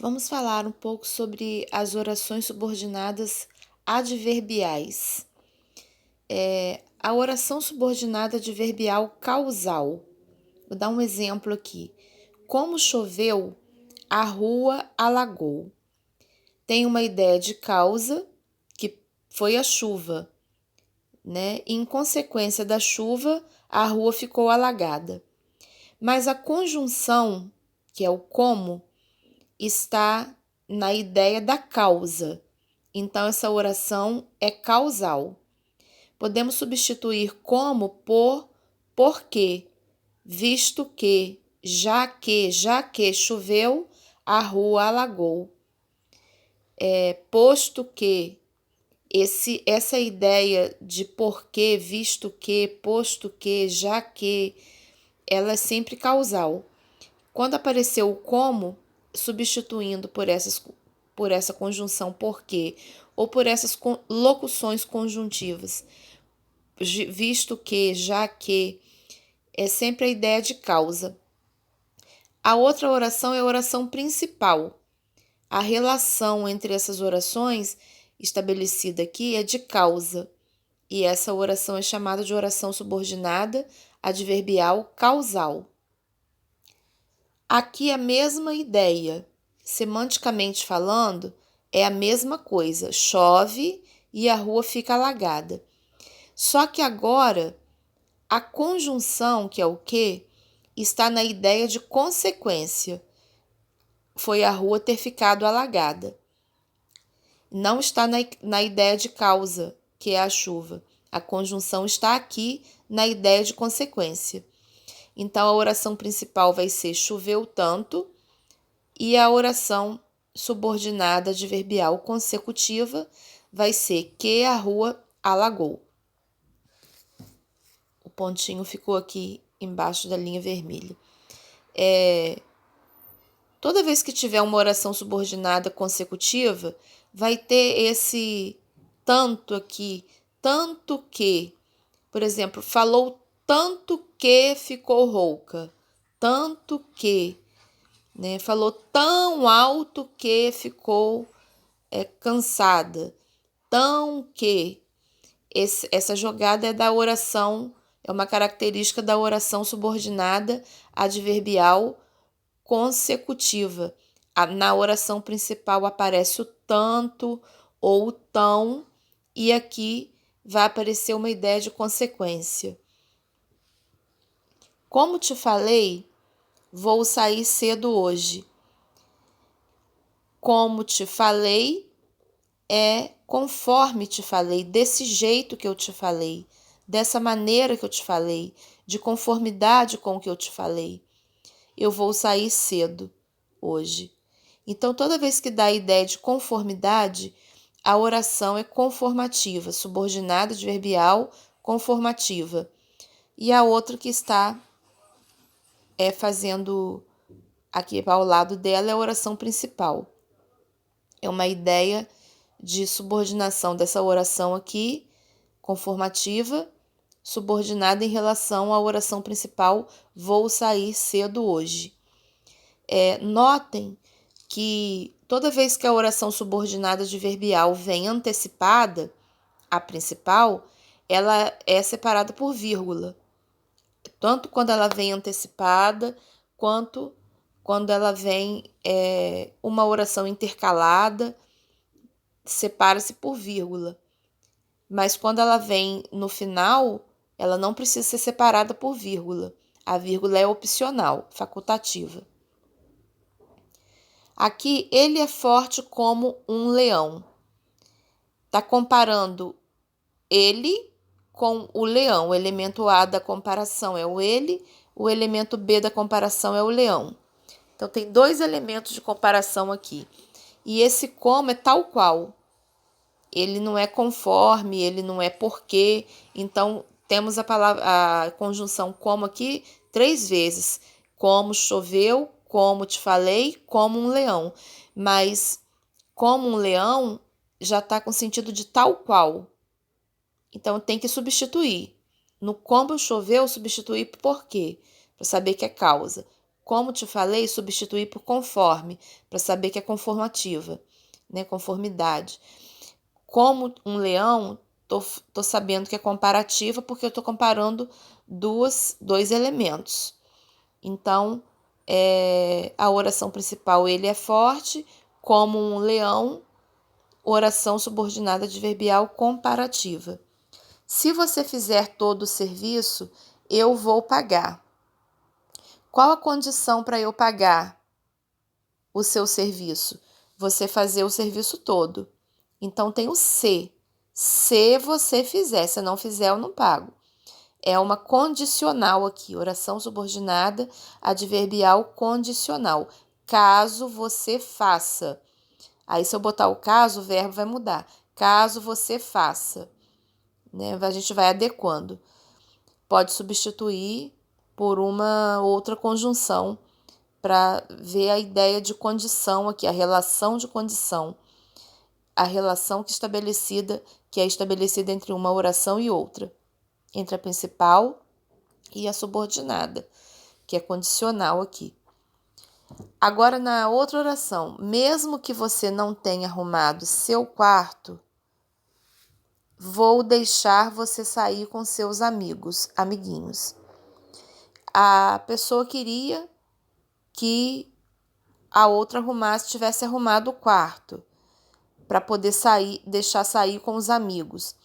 Vamos falar um pouco sobre as orações subordinadas adverbiais. A oração subordinada adverbial causal. Vou dar um exemplo aqui. Como choveu, a rua alagou. Tem uma ideia de causa, que foi a chuva, né? E, em consequência da chuva, a rua ficou alagada. Mas a conjunção, que é o como, está na ideia da causa. Então, essa oração é causal. Podemos substituir como por porque, visto que, já que choveu, a rua alagou. Posto que, essa ideia de porque, visto que, posto que, já que, ela é sempre causal. Quando apareceu o como, substituindo por essa conjunção porque ou por essas locuções conjuntivas, visto que, já que, é sempre a ideia de causa. A outra oração é a oração principal. A relação entre essas orações estabelecida aqui é de causa, e essa oração é chamada de oração subordinada adverbial causal. Aqui é a mesma ideia, semanticamente falando, é a mesma coisa. Chove e a rua fica alagada. Só que agora a conjunção, que é o que, está na ideia de consequência. Foi a rua ter ficado alagada. Não está na ideia de causa, que é a chuva. A conjunção está aqui na ideia de consequência. Então, a oração principal vai ser choveu tanto, e a oração subordinada adverbial consecutiva vai ser que a rua alagou. O pontinho ficou aqui embaixo da linha vermelha. Toda vez que tiver uma oração subordinada consecutiva, vai ter esse tanto aqui, tanto que. Por exemplo, falou tanto que ficou rouca, tanto que, né? Falou tão alto que ficou cansada, tão que. Essa jogada é da oração, é uma característica da oração subordinada adverbial consecutiva. Na oração principal aparece o tanto ou o tão, e aqui vai aparecer uma ideia de consequência. Como te falei, vou sair cedo hoje. Como te falei é conforme te falei, desse jeito que eu te falei, dessa maneira que eu te falei, de conformidade com o que eu te falei. Eu vou sair cedo hoje. Então, toda vez que dá a ideia de conformidade, a oração é conformativa, subordinada adverbial conformativa. E a outra que está fazendo aqui ao lado dela é a oração principal. É uma ideia de subordinação dessa oração aqui, conformativa, subordinada em relação à oração principal, vou sair cedo hoje. Notem que toda vez que a oração subordinada adverbial vem antecipada, a principal, ela é separada por vírgula. Tanto quando ela vem antecipada, quanto quando ela vem uma oração intercalada, separa-se por vírgula. Mas quando ela vem no final, ela não precisa ser separada por vírgula. A vírgula é opcional, facultativa. Aqui, ele é forte como um leão. Está comparando ele com o leão. O elemento A da comparação é o ele, o elemento B da comparação é o leão. Então, tem dois elementos de comparação aqui. E esse como é tal qual. Ele não é conforme, ele não é porque. Então, temos a conjunção como aqui 3 vezes. Como choveu, como te falei, como um leão. Mas como um leão já está com sentido de tal qual. Então, tem que substituir. No como choveu, substituir por quê, para saber que é causa. Como te falei, substituir por conforme, para saber que é conformativa, né? Conformidade. Como um leão, tô sabendo que é comparativa porque eu tô comparando dois elementos. Então, a oração principal, ele é forte, como um leão, oração subordinada adverbial comparativa. Se você fizer todo o serviço, eu vou pagar. Qual a condição para eu pagar o seu serviço? Você fazer o serviço todo. Então tem o se. Se você fizer, se não fizer, eu não pago. É uma condicional aqui, oração subordinada adverbial condicional. Caso você faça. Aí, se eu botar o caso, o verbo vai mudar. Caso você faça, né? A gente vai adequando. Pode substituir por uma outra conjunção para ver a ideia de condição aqui, a relação de condição. A relação que é estabelecida entre uma oração e outra. Entre a principal e a subordinada, que é condicional aqui. Agora, na outra oração, mesmo que você não tenha arrumado seu quarto, vou deixar você sair com seus amiguinhos. A pessoa queria que a outra tivesse arrumado o quarto para poder deixar sair com os amigos.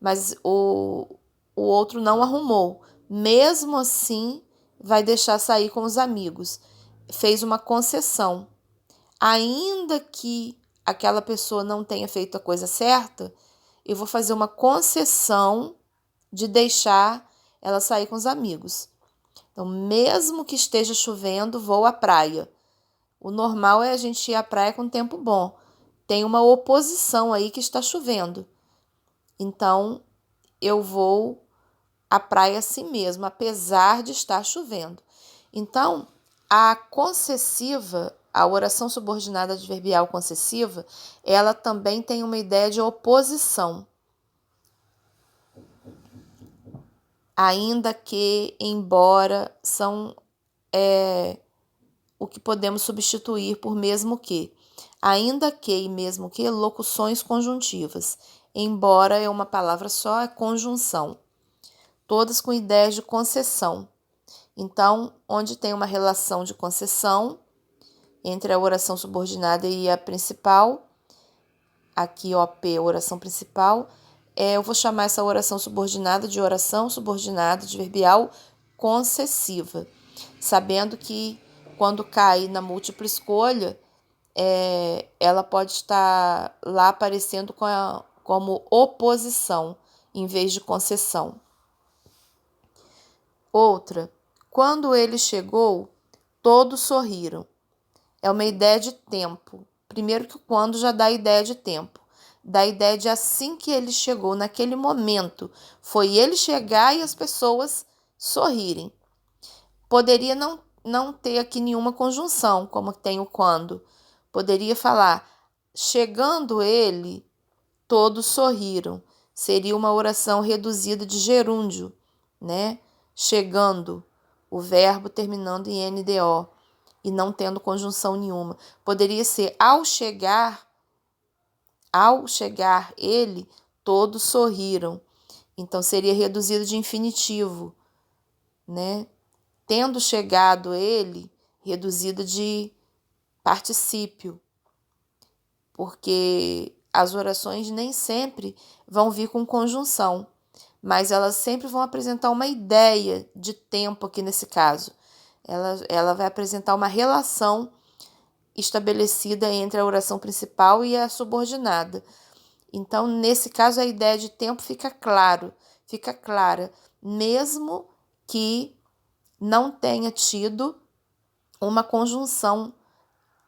Mas o outro não arrumou. Mesmo assim, vai deixar sair com os amigos. Fez uma concessão. Ainda que aquela pessoa não tenha feito a coisa certa, eu vou fazer uma concessão de deixar ela sair com os amigos. Então, mesmo que esteja chovendo, vou à praia. O normal é a gente ir à praia com tempo bom. Tem uma oposição aí que está chovendo. Então, eu vou à praia assim mesmo, apesar de estar chovendo. Então, a concessiva, a oração subordinada adverbial concessiva, ela também tem uma ideia de oposição. Ainda que, embora, são o que podemos substituir por mesmo que. Ainda que e mesmo que, locuções conjuntivas. Embora é uma palavra só, é conjunção. Todas com ideias de concessão. Então, onde tem uma relação de concessão entre a oração subordinada e a principal, aqui OP, oração principal, eu vou chamar essa oração subordinada de oração subordinada adverbial concessiva, sabendo que quando cai na múltipla escolha, ela pode estar lá aparecendo como oposição em vez de concessão. Outra, quando ele chegou, todos sorriram. É uma ideia de tempo. Primeiro que quando já dá ideia de tempo. Dá ideia de assim que ele chegou, naquele momento. Foi ele chegar e as pessoas sorrirem. Poderia não ter aqui nenhuma conjunção, como tem o quando. Poderia falar, chegando ele, todos sorriram. Seria uma oração reduzida de gerúndio, né? Chegando, o verbo terminando em NDO e não tendo conjunção nenhuma. Poderia ser ao chegar ele, todos sorriram. Então seria reduzido de infinitivo, né? Tendo chegado ele, reduzido de particípio. Porque as orações nem sempre vão vir com conjunção, mas elas sempre vão apresentar uma ideia de tempo aqui nesse caso. Ela vai apresentar uma relação estabelecida entre a oração principal e a subordinada. Então, nesse caso, a ideia de tempo fica clara, mesmo que não tenha tido uma conjunção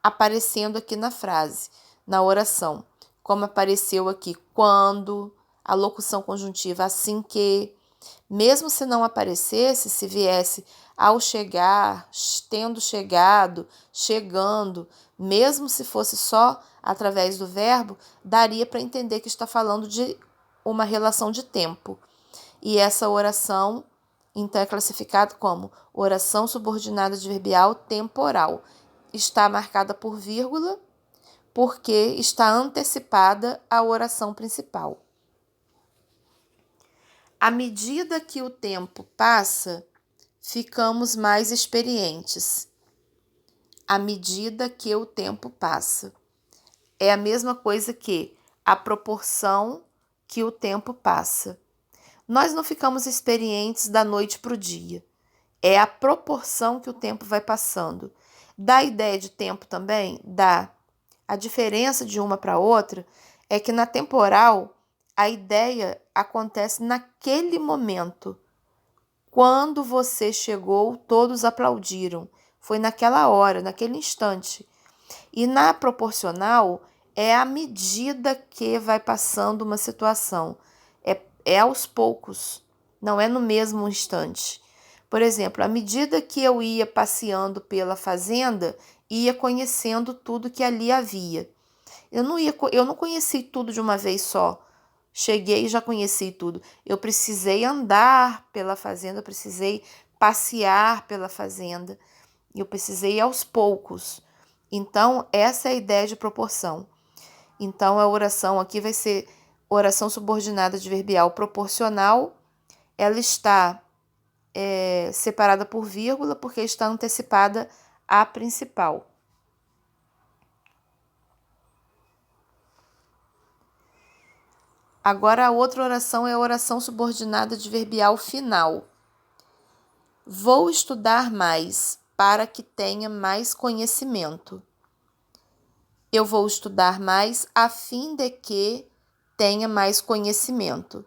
aparecendo aqui na frase, na oração, como apareceu aqui quando, a locução conjuntiva assim que, mesmo se não aparecesse, se viesse ao chegar, tendo chegado, chegando, mesmo se fosse só através do verbo, daria para entender que está falando de uma relação de tempo. E essa oração, Então, é classificado como oração subordinada adverbial temporal. Está marcada por vírgula porque está antecipada à oração principal. À medida que o tempo passa, ficamos mais experientes. À medida que o tempo passa. É a mesma coisa que a proporção que o tempo passa. Nós não ficamos experientes da noite para o dia. É a proporção que o tempo vai passando. Dá ideia de tempo também? Dá. A diferença de uma para outra é que na temporal, a ideia acontece naquele momento. Quando você chegou, todos aplaudiram. Foi naquela hora, naquele instante. E na proporcional, é à medida que vai passando uma situação. É aos poucos, não é no mesmo instante. Por exemplo, à medida que eu ia passeando pela fazenda, ia conhecendo tudo que ali havia. Eu não conheci tudo de uma vez só. Cheguei e já conheci tudo. Eu precisei andar pela fazenda, eu precisei passear pela fazenda. Eu precisei ir aos poucos. Então, essa é a ideia de proporção. Então, a oração aqui vai ser oração subordinada adverbial proporcional. Ela está separada por vírgula porque está antecipada à principal. Agora, a outra oração é a oração subordinada adverbial final. Vou estudar mais para que tenha mais conhecimento. Eu vou estudar mais a fim de que tenha mais conhecimento.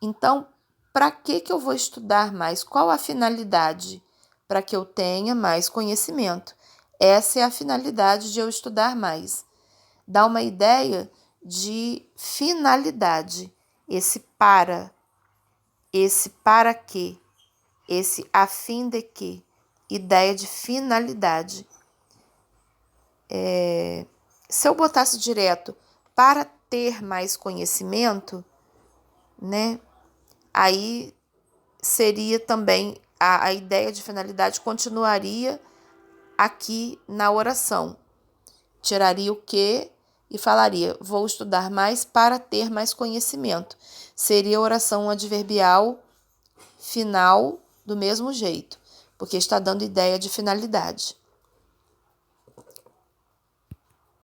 Então, para que eu vou estudar mais? Qual a finalidade? Para que eu tenha mais conhecimento. Essa é a finalidade de eu estudar mais. Dá uma ideia de finalidade. Esse para quê, esse a fim de quê. Ideia de finalidade. Se eu botasse direto para ter mais conhecimento, né? Aí seria também a ideia de finalidade continuaria aqui na oração. Tiraria o que e falaria: vou estudar mais para ter mais conhecimento. Seria a oração adverbial final do mesmo jeito, porque está dando ideia de finalidade.